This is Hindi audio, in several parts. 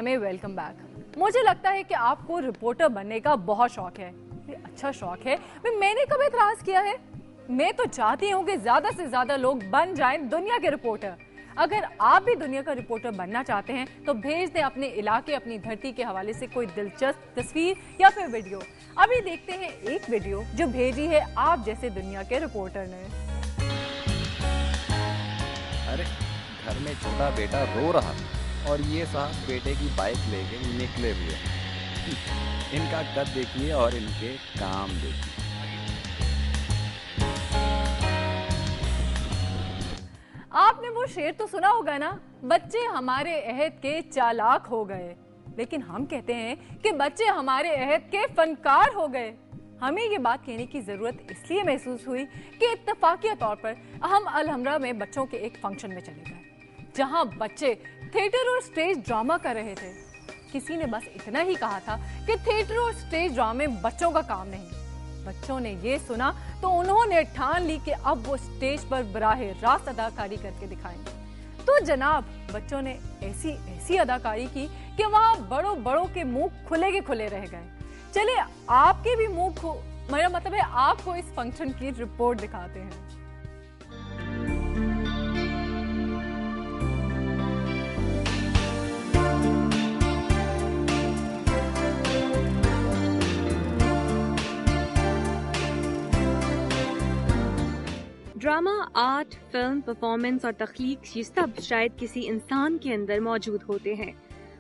दुनिया में वेलकम बैक। मुझे लगता है कि आपको रिपोर्टर बनने का बहुत शौक है। ये अच्छा शौक है, मैंने कभी एतराज किया है? मैं तो चाहती हूँ कि ज्यादा से ज्यादा लोग बन जाएं दुनिया के रिपोर्टर। अगर आप भी दुनिया का रिपोर्टर बनना चाहते हैं तो भेज दें अपने इलाके, अपनी धरती के हवाले से कोई दिलचस्प तस्वीर या फिर वीडियो। अभी देखते हैं एक वीडियो जो भेजी है आप जैसे दुनिया के रिपोर्टर ने। अरे घर में छोटा बेटा रो रहा और ये साहब बेटे की बाइक लेके निकले हुए। इनका कद देखिए और इनके काम देखिए। आपने वो शेर तो सुना होगा ना, बच्चे हमारे अहद के चालाक हो गए। लेकिन हम कहते हैं कि बच्चे हमारे अहद के फनकार हो गए। हमें ये बात कहने की जरूरत इसलिए महसूस हुई कि इत्तफाकिया तौर पर हम अलहमरा में बच्चों के एक फंक्शन में चले गए जहां बच्चे थिएटर और स्टेज ड्रामा कर रहे थे। किसी ने बस इतना ही कहा था कि थिएटर और स्टेज ड्रामे बच्चों का काम नहीं। बच्चों ने ये सुना तो उन्होंने ठान ली कि अब वो स्टेज पर बराहे रास्त अदाकारी करके दिखाएंगे। तो जनाब, बच्चों ने ऐसी अदाकारी की कि वहां बड़ों के मुंह खुले के खुले रह गए। चलिए आपके भी मुंह मेरा मतलब है आपको इस फंक्शन की रिपोर्ट दिखाते हैं। ड्रामा, आर्ट, फिल्म, परफॉर्मेंस और तख्लीक ये सब शायद किसी इंसान के अंदर मौजूद होते हैं।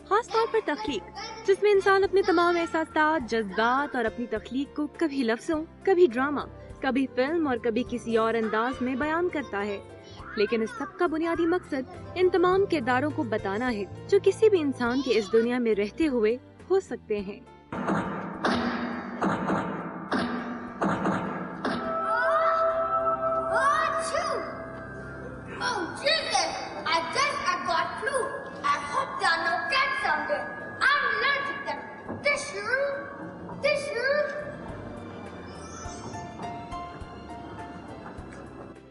खास तौर पर तख्लीक, जिसमें इंसान अपने तमाम एहसासात, जज्बात और अपनी तख्लीक को कभी लफ्जों, कभी ड्रामा, कभी फिल्म और कभी किसी और अंदाज में बयान करता है। लेकिन इस सब का बुनियादी मकसद इन तमाम किरदारों को बताना है जो किसी भी इंसान के इस दुनिया में रहते हुए हो सकते हैं।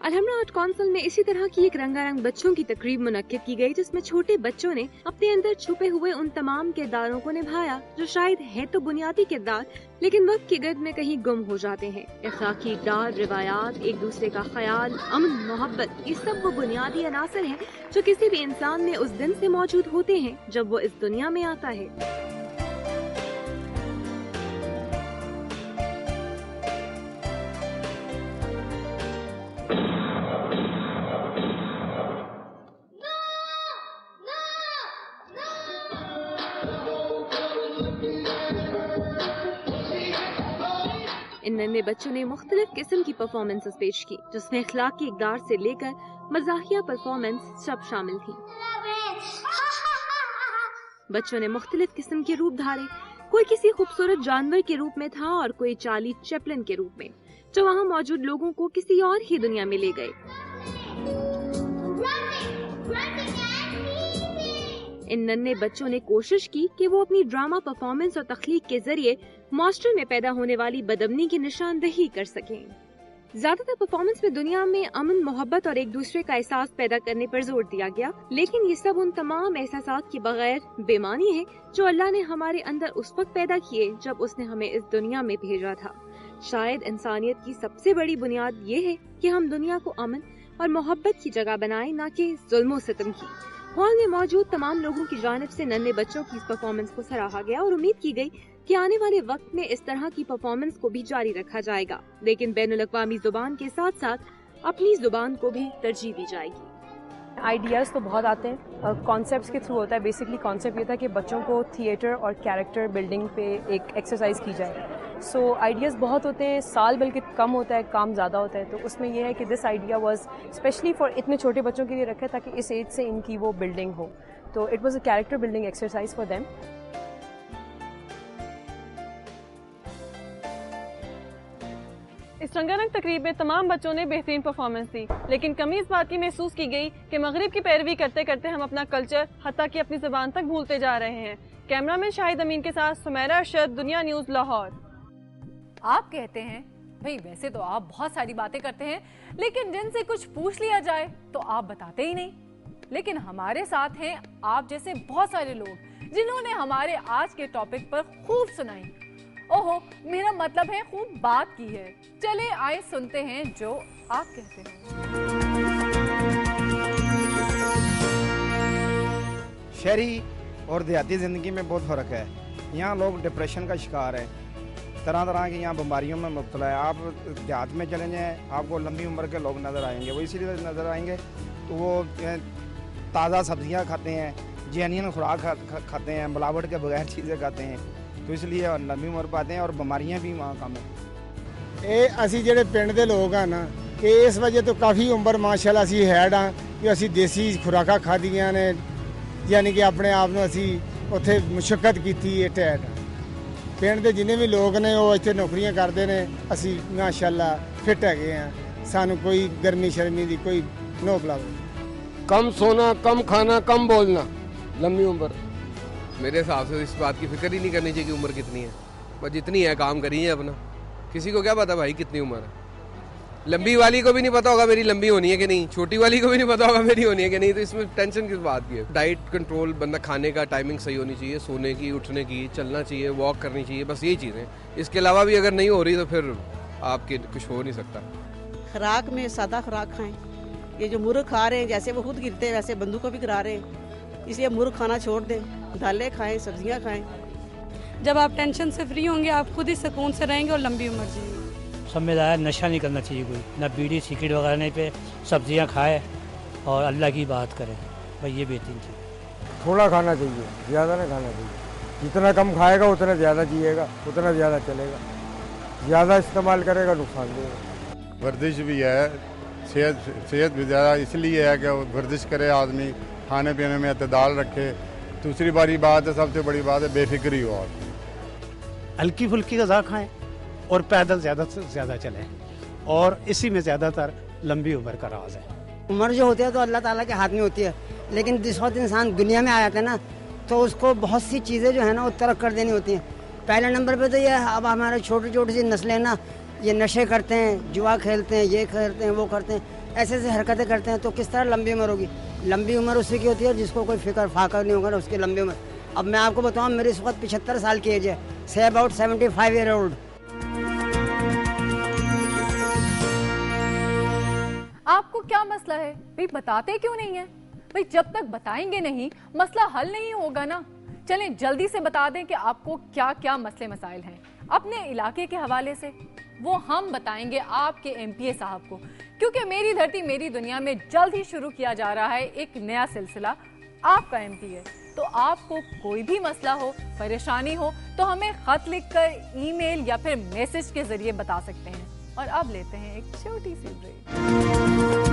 अलहमरा आर्ट काउंसिल में इसी तरह की एक रंगारंग बच्चों की तकरीब मुनक्किद की गई जिसमें छोटे बच्चों ने अपने अंदर छुपे हुए उन तमाम किरदारों को निभाया जो शायद है तो बुनियादी किरदार लेकिन वक्त की गर्द में कहीं गुम हो जाते हैं। अखलाकी इक़दार, रिवायात, एक दूसरे का ख्याल, अमन, मोहब्बत, ये सब वो बुनियादी अनासर हैं जो किसी भी इंसान में उस दिन से मौजूद होते हैं जब वो इस दुनिया में आता है। इन नन्हे बच्चों ने मुख्तलिफ किस्म की परफॉर्मेंसेस पेश की जिसमें अखलाकी इक़दार से लेकर मज़ाहिया परफॉर्मेंस सब शामिल थी। बच्चों ने मुख्तलिफ किस्म के रूप धारे, कोई किसी खूबसूरत जानवर के रूप में था और कोई चार्ली चैपलिन के रूप में, जो वहाँ मौजूद लोगों को किसी और ही दुनिया में ले गए। इन नन्हे बच्चों ने कोशिश की कि वो अपनी ड्रामा परफॉर्मेंस और तख्लीक के जरिए मास्टर में पैदा होने वाली बदअमनी की निशानदही कर सकें। ज्यादातर परफॉर्मेंस में दुनिया में अमन, मोहब्बत और एक दूसरे का एहसास पैदा करने पर जोर दिया गया, लेकिन ये सब उन तमाम एहसासात के बगैर बेमानी है जो अल्लाह ने हमारे अंदर उस वक्त पैदा किए जब उसने हमें इस दुनिया में भेजा था। शायद इंसानियत की सबसे बड़ी बुनियाद ये है कि हम दुनिया को अमन और मोहब्बत की जगह बनाएं, ना कि जुल्म और सितम की। हॉल में मौजूद तमाम लोगों की जानिब से नन्हे बच्चों की इस परफॉर्मेंस को सराहा गया और उम्मीद की गई कि आने वाले वक्त में इस तरह की परफॉर्मेंस को भी जारी रखा जाएगा, लेकिन बैनुल अक़वामी जुबान के साथ साथ अपनी जुबान को भी तरजीह दी जाएगी। आइडियाज़ तो बहुत आते हैं, कॉन्सेप्ट्स के थ्रू होता है। बेसिकली कॉन्सेप्ट ये था कि बच्चों को थिएटर और कैरेक्टर बिल्डिंग पे एक एक्सरसाइज की जाए। सो आइडियाज़ बहुत होते हैं, साल बल्कि कम होता है, काम ज़्यादा होता है। तो उसमें यह है कि this idea was specially for इतने छोटे बच्चों के लिए रखा है ताकि इस एज से इनकी वो बिल्डिंग हो। तो it was a character building exercise for them. इस रंगारंग तकरीब में तमाम बच्चों ने बेहतरीन परफॉर्मेंस दी, लेकिन कमी इस बात की महसूस की गई कि मगरिब की पैरवी करते करते हम अपना कल्चर हत्ता कि अपनी जुबान तक भूलते जा रहे हैं। कैमरामैन शाहिद अमीन के साथ सुमेरा अरशद, दुनिया न्यूज़, लाहौर। आप कहते हैं भाई वैसे तो आप बहुत सारी बातें करते हैं, लेकिन जिनसे कुछ पूछ लिया जाए तो आप बताते ही नहीं। लेकिन हमारे साथ हैं आप जैसे बहुत सारे लोग जिन्होंने हमारे आज के टॉपिक पर खूब सुनाई। ओहो, मेरा मतलब है खूब बात की है। चले आए सुनते हैं जो आप कहते हैं। शहरी और देहाती ज़िंदगी में बहुत फ़र्क है। यहाँ लोग डिप्रेशन का शिकार है, तरह तरह की यहाँ बीमारियों में मुब्तला है। आप देहात में चले जाएँ, आपको लंबी उम्र के लोग नज़र आएंगे। वो इसीलिए नज़र आएंगे तो वो ताज़ा सब्जियाँ खाते हैं, जेन्युइन खुराक खाते हैं, मिलावट के बगैर चीज़ें खाते हैं, तो इसलिए लंबी उम्र पाते हैं और बीमारियाँ भी वहाँ कम हैं। ਇਹ ਅਸੀਂ ਜਿਹੜੇ ਪਿੰਡ ਦੇ ਲੋਕ ਆ ਨਾ, ਇਹ ਇਸ ਵਜ੍ਹਾ ਤੋਂ ਕਾਫੀ ਉਮਰ ਮਾਸ਼ਾਅੱਲਾ ਅਸੀਂ ਹੈਡ ਆ ਕਿ ਅਸੀਂ ਦੇਸੀ ਖੁਰਾਕਾਂ ਖਾਧੀਆਂ ਨੇ, ਯਾਨੀ ਕਿ ਆਪਣੇ ਆਪ ਨੂੰ ਅਸੀਂ ਉੱਥੇ ਮੁਸ਼ੱਕਤ ਕੀਤੀ ਹੈ ਟੈਟ। ਪਿੰਡ ਦੇ ਜਿੰਨੇ ਵੀ ਲੋਕ ਨੇ ਉਹ ਇੱਥੇ ਨੌਕਰੀਆਂ ਕਰਦੇ ਨੇ, ਅਸੀਂ ਮਾਸ਼ਾਅੱਲਾ ਫਿੱਟ ਹੈਗੇ ਆ, ਸਾਨੂੰ ਕੋਈ ਗਰਮੀ ਸ਼ਰਮੀ ਦੀ ਕੋਈ नो प्रॉब्लम। कम सोना, कम खाना, कम बोलना, लंबी उम्र। मेरे हिसाब से इस बात की फिक्र ही नहीं करनी चाहिए कि उम्र कितनी है, बस जितनी है काम करिए अपना। किसी को क्या पता भाई कितनी उम्र है। लंबी वाली को भी नहीं पता होगा मेरी लंबी होनी है कि नहीं, छोटी वाली को भी नहीं पता होगा मेरी होनी है कि नहीं, तो इसमें टेंशन किस बात की है। डाइट कंट्रोल, बंदा खाने का टाइमिंग सही होनी चाहिए, सोने की, उठने की, चलना चाहिए, वॉक करनी चाहिए, बस यही चीज़ें। इसके अलावा भी अगर नहीं हो रही तो फिर आपके कुछ हो नहीं सकता। खुराक में सादा खुराक खाएं। ये जो मुर्ग खा रहे हैं, जैसे वो खुद गिरते हैं वैसे बंदूक को भी गिरा रहे हैं, इसलिए मुर्ग खाना छोड़ दें, दालें खाएं, सब्जियां खाएं। जब आप टेंशन से फ्री होंगे आप खुद ही सुकून से रहेंगे और लंबी उम्र जिएंगे। सब में ज़्यादा नशा नहीं करना चाहिए कोई, ना बीड़ी सिगरेट वगैरह नहीं पे, सब्जियां खाए और अल्लाह की बात करें, भाई ये बेहतरीन चीज़। थोड़ा खाना चाहिए, ज़्यादा नहीं खाना चाहिए। जितना कम खाएगा उतना ज़्यादा जिएगा, उतना ज़्यादा चलेगा। ज़्यादा इस्तेमाल करेगा नुकसान देगा। वर्जिश भी है, सेहत भी ज़्यादा इसलिए है कि वर्जिश करे आदमी, खाने पीने में अतदाल रखे। दूसरी बड़ी बात है, सबसे बड़ी बात है बेफिक्री हो। हल्की फुल्की ग़िज़ा खाएं और पैदल ज़्यादा से ज़्यादा चलें, और इसी में ज़्यादातर लंबी उम्र का राज है। उम्र जो होती है तो अल्लाह ताला के हाथ में होती है, लेकिन जिस वक्त इंसान दुनिया में आ जाता है ना, तो उसको बहुत सी चीज़ें जो है ना वो तर्क कर देनी होती हैं। पहले नंबर पे तो ये अब हमारे छोटी छोटी सी नस्लें ना, ये नशे करते हैं, जुआ खेलते हैं, ये खेलते हैं, वो करते हैं, ऐसे ऐसे हरकतें करते हैं, तो किस तरह लंबी उम्र होगी। लंबी उम्र उसी की होती है जिसको कोई फिक्र फाकर नहीं होगा ना, उसकी लंबी उम्र। अब मैं आपको बताऊँ, मेरी इस वक्त 75 साल की एज है, से अबाउट 75 ईयर ओल्ड। आपको क्या मसला है भाई, बताते क्यों नहीं है भाई? जब तक बताएंगे नहीं मसला हल नहीं होगा ना। चलें जल्दी से बता दें कि आपको क्या क्या मसले मसाइल हैं अपने इलाके के हवाले से। वो हम बताएंगे आपके एमपीए साहब को, क्योंकि मेरी धरती मेरी दुनिया में जल्द ही शुरू किया जा रहा है एक नया सिलसिला, आपका एमपीए। तो आपको कोई भी मसला हो, परेशानी हो, तो हमें खत लिखकर, ईमेल या फिर मैसेज के जरिए बता सकते हैं। और अब लेते हैं एक छोटी सी ब्रेक।